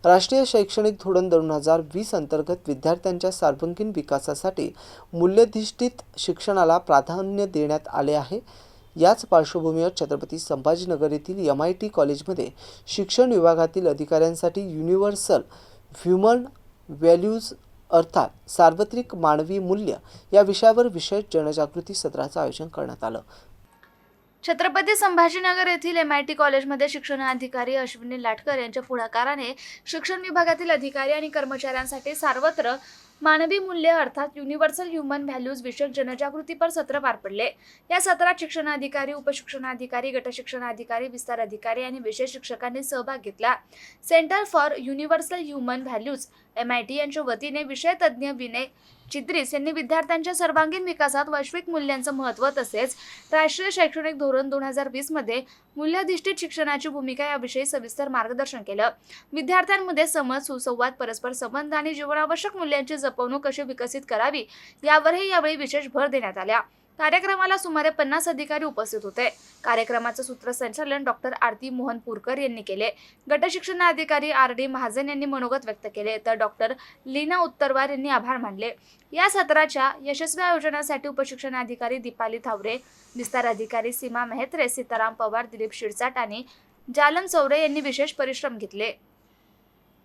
राष्ट्रीय शैक्षणिक धोरण 2020 अंतर्गत विद्यार्थ्यांच्या सर्वांगीण विकासासाठी मूल्याधिष्ठित शिक्षणाला प्राधान्य देण्यात आले आहे। याच पार्श्वभूमीवर छत्रपती संभाजीनगर येथील MIT कॉलेजमध्ये शिक्षण विभागातील अधिकाऱ्यांसाठी युनिव्हर्सल ह्यूमन व्हॅल्यूज अर्थात सार्वत्रिक मानवी मूल्य या विषयावर विशेष जनजागृती सत्राचं आयोजन करण्यात आलं। छत्रपती संभाजीनगर येथील MIT कॉलेजमध्ये शिक्षणाधिकारी अश्विनी लाटकर यांच्या पुढाकाराने शिक्षण विभागातील अधिकारी आणि कर्मचाऱ्यांसाठी सर्वत्र मानवी मूल्य अर्थात युनिव्हर्सल ह्यूमन व्हॅल्यूज विषयक जनजागृतीपर सत्र पार पडले। या सत्रात शिक्षणाधिकारी, उपशिक्षणाधिकारी, गट शिक्षणाधिकारी, विस्तार अधिकारी आणि विशेष शिक्षकांनी सहभाग घेतला। Centre for universal human values MIT यांच्या वतीने विषय तज्ज्ञ विनय चित्रिस यांनी विद्यार्थ्यांच्या सर्वांगीण विकासात वैश्विक मूल्यांचं महत्त्व तसेच राष्ट्रीय शैक्षणिक धोरण 2020 मध्ये मूल्याधिष्ठित शिक्षणाची भूमिका याविषयी सविस्तर मार्गदर्शन केलं। विद्यार्थ्यांमध्ये समज, सुसंवाद, परस्पर संबंध आणि जीवनावश्यक मूल्यांची जपवणूक कशी विकसित करावी यावरही यावेळी विशेष भर देण्यात आला। कार्यक्रमाला सुमारे 50 अधिकारी उपस्थित होते। कार्यक्रमाचं सूत्रसंचालन डॉक्टर आरती मोहनपूरकर यांनी केले। गट शिक्षणाधिकारी RD महाजन यांनी मनोगत व्यक्त केले तर डॉक्टर लीना उत्तरवार यांनी आभार मानले। या सत्राच्या यशस्वी आयोजनासाठी उपशिक्षणाधिकारी दीपाली थावरे, विस्तार अधिकारी सीमा मेहत्रे, सीताराम पवार, दिलीप शिरसाट आणि जालन चौरे यांनी विशेष परिश्रम घेतले।